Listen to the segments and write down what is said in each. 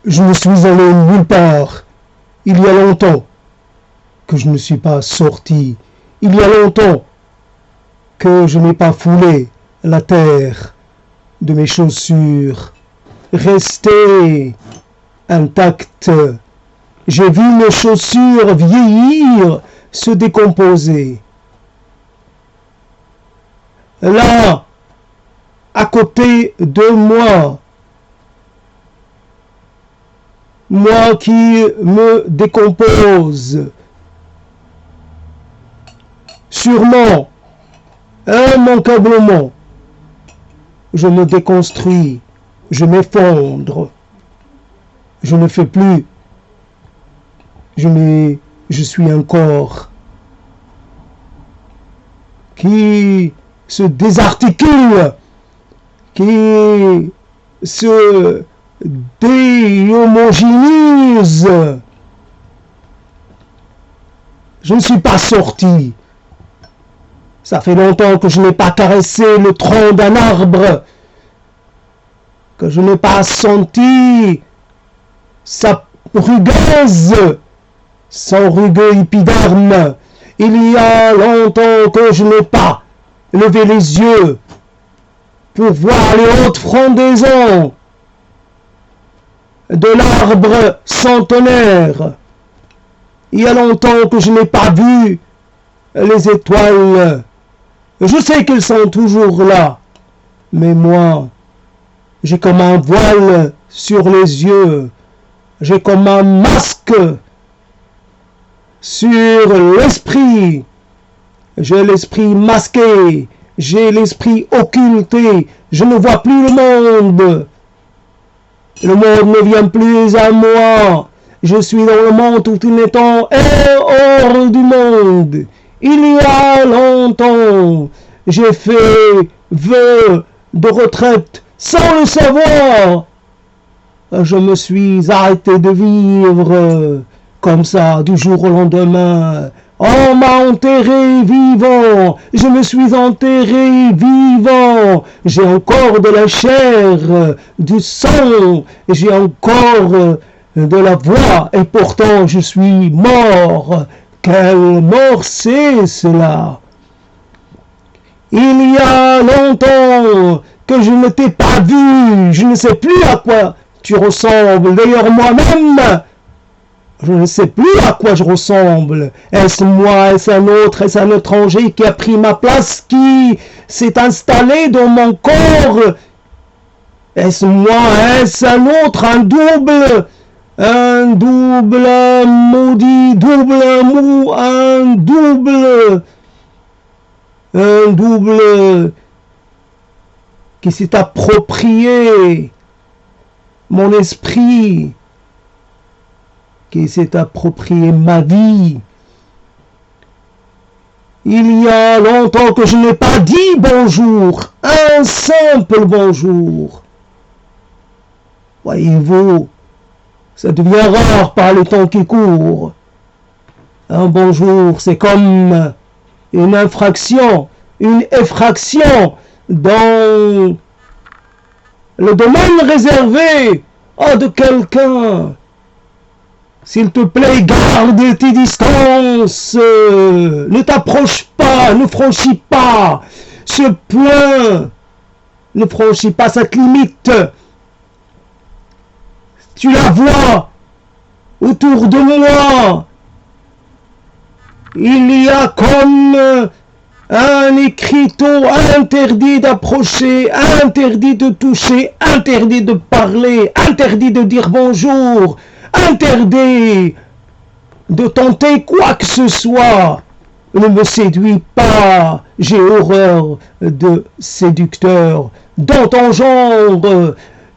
Je ne suis allé nulle part. Il y a longtemps que je ne suis pas sorti. Il y a longtemps que je n'ai pas foulé la terre de mes chaussures. Restez intactes. J'ai vu mes chaussures vieillir, se décomposer. Là, à côté de moi, moi qui me décompose, sûrement, immanquablement, je me déconstruis, je m'effondre, je ne fais plus, je suis un corps qui se désarticule, qui se déhomogénise. Je ne suis pas sorti. Ça fait longtemps que je n'ai pas caressé le tronc d'un arbre, que je n'ai pas senti sa rugueuse, son rugueux épiderme. Il y a longtemps que je n'ai pas levé les yeux pour voir les hautes frondaisons de l'arbre centenaire. Il y a longtemps que je n'ai pas vu les étoiles. Je sais qu'elles sont toujours là, mais moi, j'ai comme un voile sur les yeux, j'ai comme un masque sur l'esprit. J'ai l'esprit masqué, j'ai l'esprit occulté, je ne vois plus le monde. Le monde ne vient plus à moi. Je suis dans le monde tout en étant hors du monde. Il y a longtemps, j'ai fait vœu de retraite sans le savoir. Je me suis arrêté de vivre comme ça du jour au lendemain. On m'a enterré vivant, je me suis enterré vivant, j'ai encore de la chair, du sang, j'ai encore de la voix, et pourtant je suis mort. Quelle mort c'est cela? Il y a longtemps que je ne t'ai pas vu, je ne sais plus à quoi tu ressembles, d'ailleurs moi-même, je ne sais plus à quoi je ressemble. Est-ce moi, est-ce un autre, est-ce un étranger qui a pris ma place, qui s'est installé dans mon corps? Est-ce moi, est-ce un autre, un double maudit, un double qui s'est approprié mon esprit, qui s'est approprié ma vie. Il y a longtemps que je n'ai pas dit bonjour, un simple bonjour. Voyez-vous, ça devient rare par le temps qui court. Un bonjour, c'est comme une infraction, une effraction dans le domaine réservé de quelqu'un. S'il te plaît, garde tes distances, ne t'approche pas, ne franchis pas ce point, ne franchis pas cette limite. Tu la vois autour de moi. Il y a comme un écriteau interdit d'approcher, interdit de toucher, interdit de parler, interdit de dire bonjour, interdit de tenter quoi que ce soit. Ne me séduis pas, j'ai horreur de séducteurs. Dans ton genre,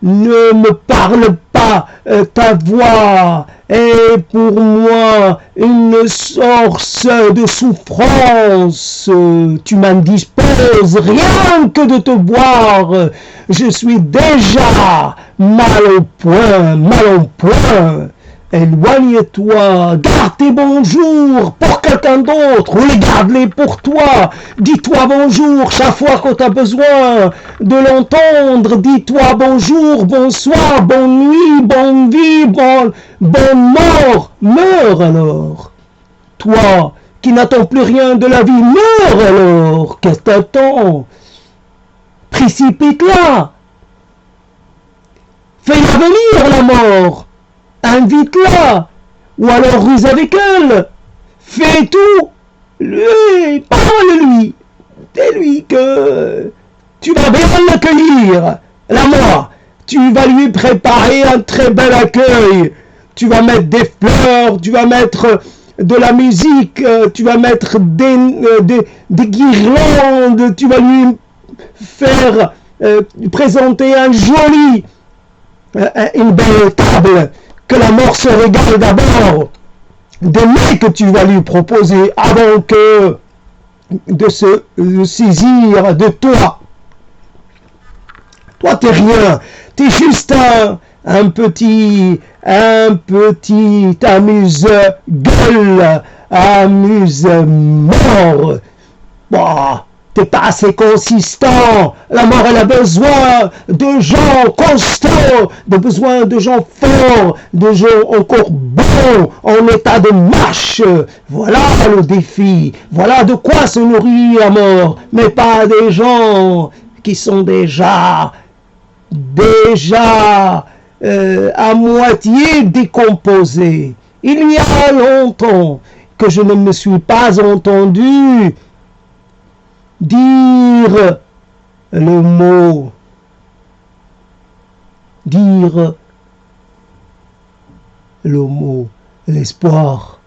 ne me parle pas, ta voix est pour moi une source de souffrance. Tu m'indisposes rien que de te voir. Je suis déjà mal au point, éloigne-toi, garde tes bonjours pour quelqu'un d'autre, ou garde-les pour toi. Dis-toi bonjour chaque fois que tu as besoin de l'entendre. Dis-toi bonjour, bonsoir, bonne nuit, bonne vie, bonne mort. Meurs alors. Toi qui n'attends plus rien de la vie, meurs alors. Qu'est-ce que t'attends? Précipite-la. Fais-la venir la mort. Invite-la, ou alors ruse avec elle, fais tout, lui, parle-lui, dis-lui que tu vas bien l'accueillir, la mort, tu vas lui préparer un très bel accueil, tu vas mettre des fleurs, tu vas mettre de la musique, tu vas mettre des guirlandes, tu vas lui faire présenter une belle table, que la mort se régale d'abord des mets que tu vas lui proposer avant que de se saisir de toi. Toi, t'es rien, t'es juste un petit amuse-gueule, amuse-mort. Bah, t'es pas assez consistant. La mort, elle a besoin de gens constants, besoin de gens forts, de gens encore bons, en état de marche. Voilà le défi. Voilà de quoi se nourrit la mort, mais pas des gens qui sont déjà à moitié décomposés. Il y a longtemps que je ne me suis pas entendu dire le mot, l'espoir.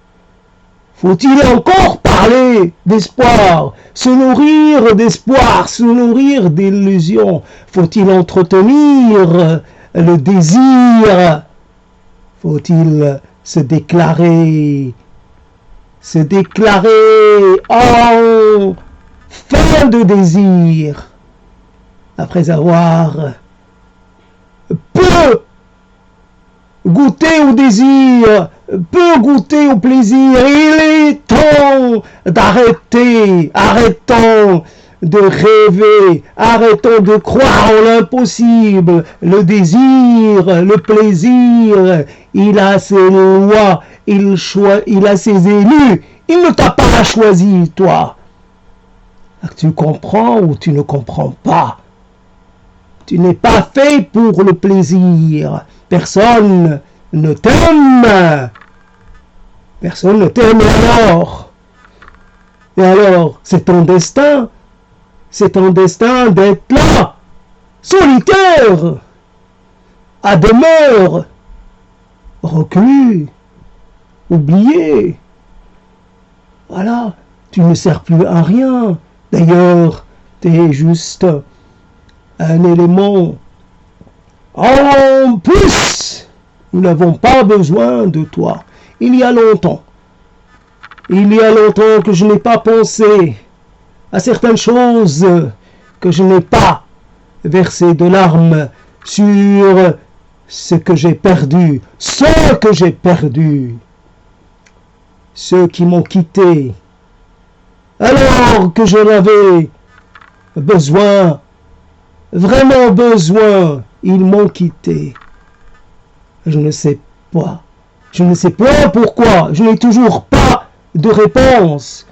Faut-il encore parler d'espoir, se nourrir d'espoir, se nourrir d'illusions? Faut-il entretenir le désir? Faut-il se déclarer en fin de désir, après avoir peu goûté au désir, peu goûté au plaisir? Il est temps d'arrêter, arrêtons de rêver, arrêtons de croire en l'impossible. Le désir, le plaisir, il a ses lois, il a ses élus, il ne t'a pas choisi, toi. Tu comprends ou tu ne comprends pas? Tu n'es pas fait pour le plaisir. Personne ne t'aime. Personne ne t'aime alors. Et alors, c'est ton destin. C'est ton destin d'être là, solitaire, à demeure, reclus, oublié. Voilà, tu ne sers plus à rien. D'ailleurs, tu es juste un élément. En plus, nous n'avons pas besoin de toi. Il y a longtemps que je n'ai pas pensé à certaines choses, que je n'ai pas versé de larmes sur ce que j'ai perdu, ceux qui m'ont quitté, alors que j'en avais besoin, vraiment besoin, ils m'ont quitté. Je ne sais pas pourquoi, je n'ai toujours pas de réponse.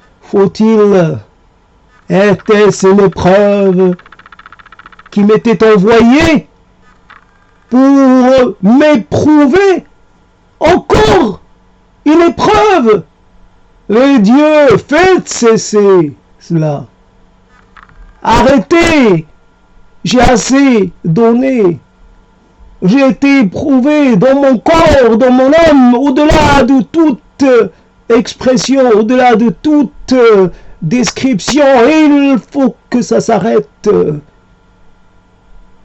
Était-ce une épreuve qui m'était envoyée pour m'éprouver? Encore une épreuve? Et Dieu, faites cesser cela. Arrêtez. J'ai assez donné. J'ai été éprouvé dans mon corps, dans mon âme, au-delà de toute expression, au-delà de toute description. Et il faut que ça s'arrête.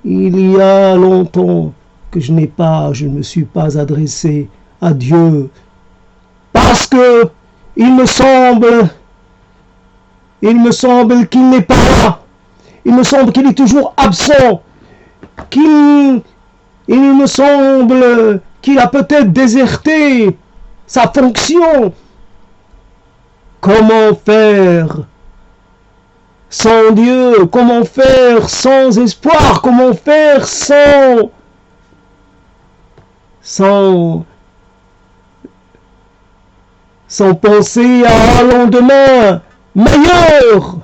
Il y a longtemps que je ne me suis pas adressé à Dieu, parce que il me semble qu'il n'est pas là. Il me semble qu'il est toujours absent. Il me semble qu'il a peut-être déserté sa fonction. Comment faire sans Dieu? Comment faire sans espoir? Comment faire sans penser à un lendemain meilleur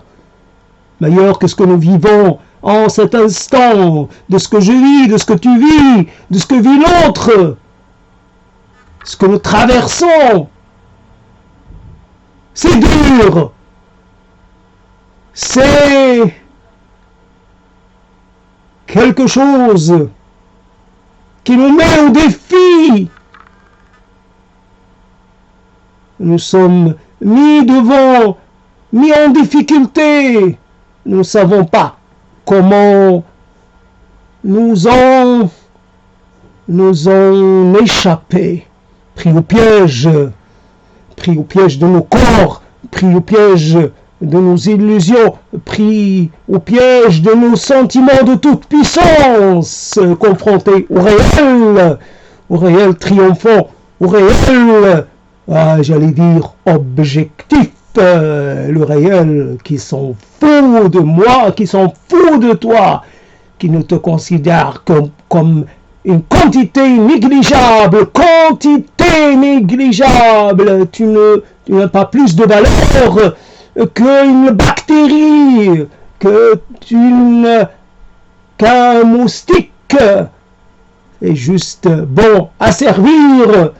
que ce que nous vivons en cet instant, de ce que je vis, de ce que tu vis, de ce que vit l'autre, ce que nous traversons. C'est dur, c'est quelque chose qui nous met au défi. Nous sommes mis en difficulté. Nous ne savons pas comment nous en échapper. Pris au piège de nos corps, pris au piège de nos illusions, pris au piège de nos sentiments de toute puissance, confrontés au réel triomphant, au réel, j'allais dire objectif, le réel qui s'en fout de moi, qui s'en fout de toi, qui ne te considère comme une quantité négligeable, tu n'as pas plus de valeur qu'une bactérie, qu'un moustique, est juste bon à servir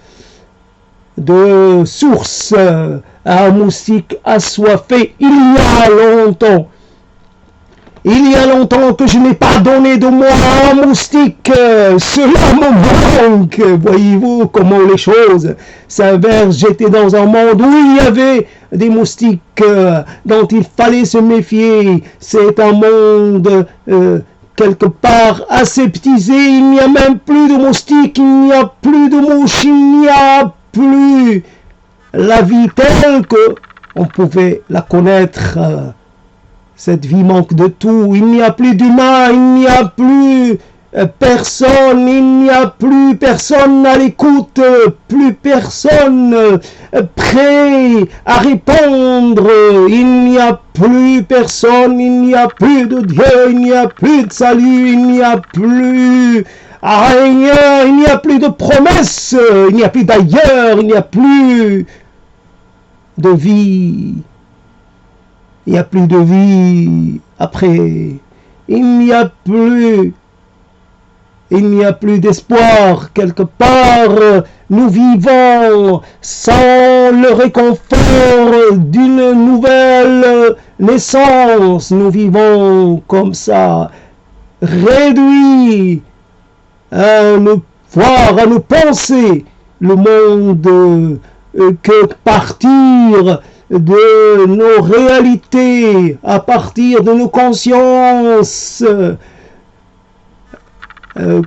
de source à un moustique assoiffé. Il y a longtemps que je n'ai pas donné de moi à un moustique. Cela me manque. Voyez-vous comment les choses s'inversent. J'étais dans un monde où il y avait des moustiques dont il fallait se méfier. C'est un monde quelque part aseptisé. Il n'y a même plus de moustiques, il n'y a plus de mouches, il n'y a plus la vie telle que on pouvait la connaître. Cette vie manque de tout. Il n'y a plus d'humain, il n'y a plus personne, il n'y a plus personne à l'écoute, plus personne prêt à répondre. Il n'y a plus personne, il n'y a plus de Dieu, il n'y a plus de salut, il n'y a plus rien, il n'y a plus de promesses, il n'y a plus d'ailleurs, il n'y a plus de vie. Il n'y a plus de vie après. Il n'y a plus d'espoir. Quelque part, nous vivons sans le réconfort d'une nouvelle naissance. Nous vivons comme ça, réduits à nous voir, à nous penser le monde que partir de nos réalités, à partir de nos consciences,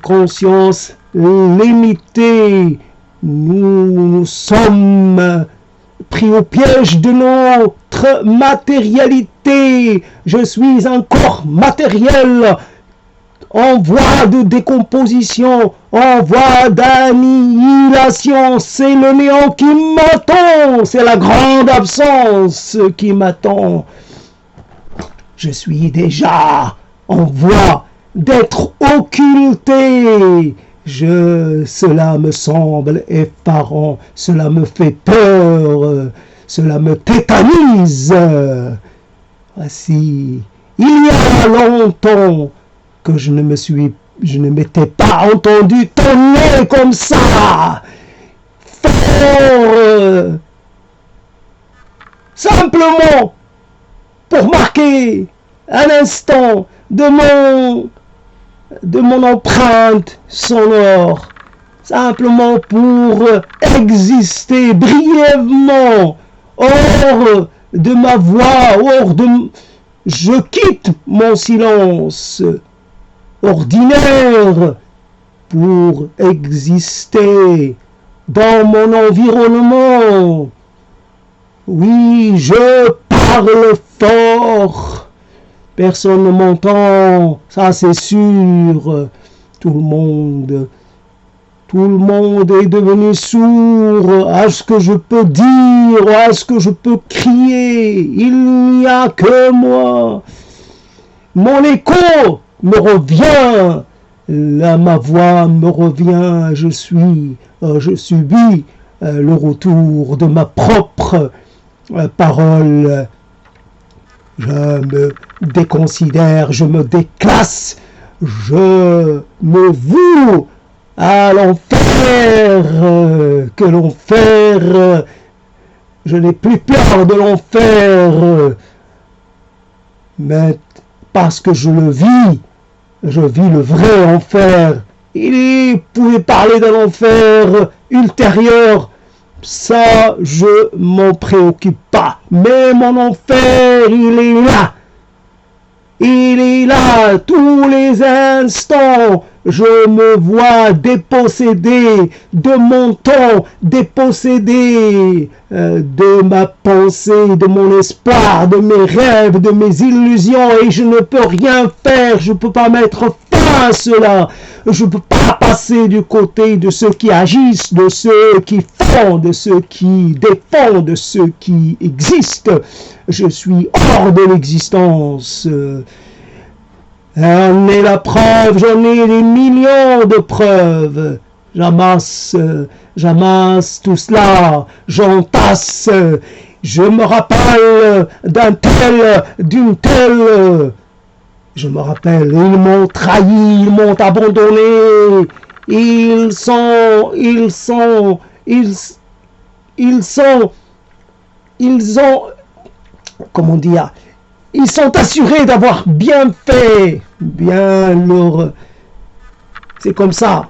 conscience limitée. Nous sommes pris au piège de notre matérialité. Je suis un corps matériel en voie de décomposition, en voie d'annihilation. C'est le néant qui m'attend, c'est la grande absence qui m'attend. Je suis déjà en voie d'être occulté. Cela me semble effarant, cela me fait peur, cela me tétanise. Voici, il y a longtemps que je ne m'étais pas entendu tonner comme ça, fort, simplement pour marquer un instant de mon empreinte sonore, simplement pour exister brièvement hors de ma voix, je quitte mon silence ordinaire pour exister dans mon environnement. Oui, je parle fort. Personne ne m'entend, ça c'est sûr. Tout le Tout le monde est devenu sourd à ce que je peux dire, à ce que je peux crier. Il n'y a que moi. Mon écho me revient. Là, ma voix me revient. Je subis le retour de ma propre parole. Je me déconsidère, je me déclasse, je me voue à l'enfer, que l'enfer, je n'ai plus peur de l'enfer, mais parce que je vis le vrai enfer. Il pouvait parler d'un enfer ultérieur, ça je m'en préoccupe pas, mais mon enfer il est là. Il est là tous les instants. Je me vois dépossédé de mon temps, dépossédé de ma pensée, de mon espoir, de mes rêves, de mes illusions, et je ne peux rien faire, je ne peux pas mettre fin à cela. Je ne peux pas passer du côté de ceux qui agissent, de ceux qui font, de ceux qui défendent, de ceux qui existent. Je suis hors de l'existence. J'en ai la preuve, j'en ai des millions de preuves. J'amasse tout cela, j'entasse. Je me rappelle d'une telle. Je me rappelle, ils m'ont trahi, ils m'ont abandonné. Ils ont, comment dire, ils sont assurés d'avoir bien fait, bien leur... C'est comme ça.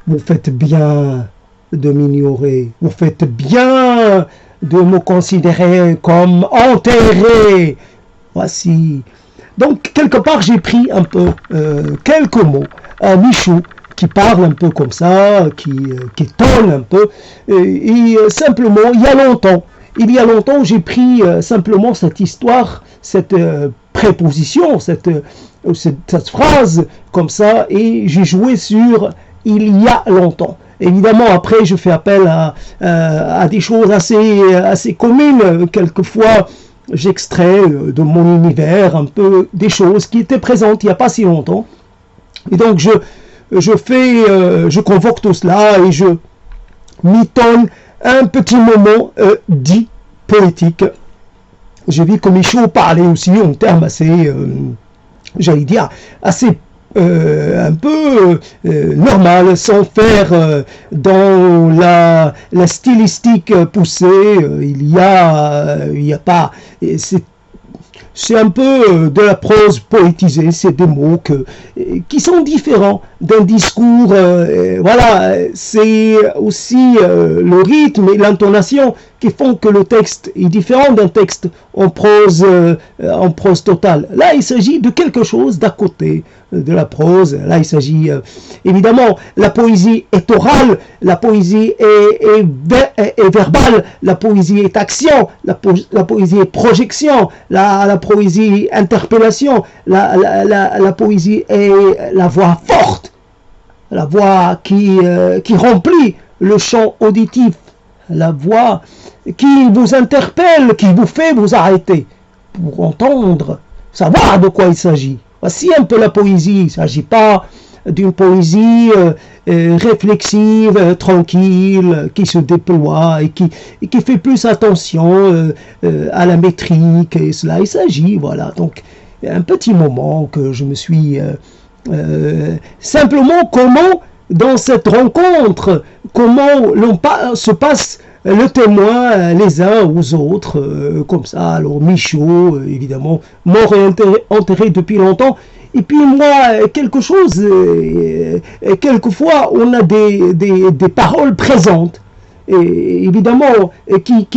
Vous faites bien de m'ignorer. Vous faites bien de me considérer comme enterré. Voici. Donc, quelque part, j'ai pris un peu quelques mots. Michou, qui parle un peu comme ça, qui tonne un peu. Et simplement, il y a longtemps, j'ai pris simplement cette histoire, cette préposition, cette phrase comme ça, et j'ai joué sur « il y a longtemps ». Évidemment, après, je fais appel à des choses assez communes. Quelquefois, j'extrais de mon univers un peu des choses qui étaient présentes il n'y a pas si longtemps. Et donc, je convoque tout cela et je mitonne un petit moment dit poétique. J'ai vu que Michaud parlait aussi en termes assez, j'allais dire, assez un peu normal, sans faire dans la stylistique poussée. Il y a pas, c'est un peu de la prose poétisée, c'est des mots qui sont différents d'un discours. Voilà, c'est aussi le rythme et l'intonation qui font que le texte est différent d'un texte en prose totale. Là, il s'agit de quelque chose d'à côté de la prose. Là, il s'agit évidemment, la poésie est orale, la poésie est verbale, la poésie est action, la poésie est projection, la poésie interpellation, la poésie est la voix forte, la voix qui remplit le champ auditif, la voix qui vous interpelle, qui vous fait vous arrêter pour entendre, savoir de quoi il s'agit. Voici un peu la poésie. Il ne s'agit pas d'une poésie réflexive, tranquille, qui se déploie et qui fait plus attention à la métrique et cela. Il s'agit, voilà, donc un petit moment que je me suis simplement comment dans cette rencontre, comment se passe le témoin les uns aux autres, comme ça. Alors Michaud, évidemment, mort et enterré depuis longtemps. Et puis moi, quelque chose, quelquefois, on a des paroles présentes, et évidemment, qui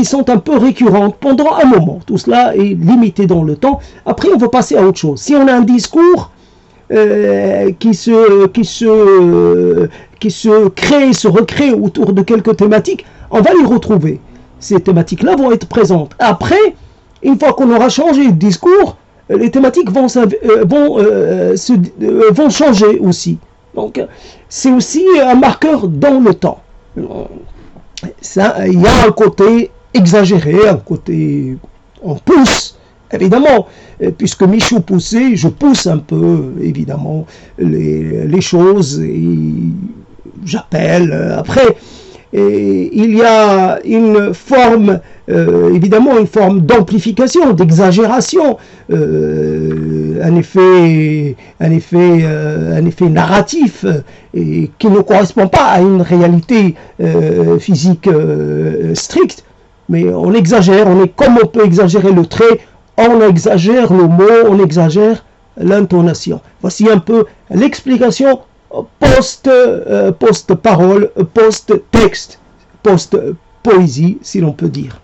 sont un peu récurrentes pendant un moment. Tout cela est limité dans le temps. Après, on va passer à autre chose. Si on a un discours qui se crée, se recrée autour de quelques thématiques, on va les retrouver. Ces thématiques-là vont être présentes. Après, une fois qu'on aura changé de discours, les thématiques vont changer aussi. Donc, c'est aussi un marqueur dans le temps. Ça, il y a un côté exagéré, un côté on pousse, évidemment, puisque Michou poussait, je pousse un peu, évidemment, les choses, et j'appelle. Après, il y a une forme, évidemment, une forme d'amplification, d'exagération, un effet narratif et qui ne correspond pas à une réalité physique stricte, mais on exagère, comme on peut exagérer le trait, on exagère le mot, on exagère l'intonation. Voici un peu l'explication post-parole, post-texte, post-poésie, si l'on peut dire.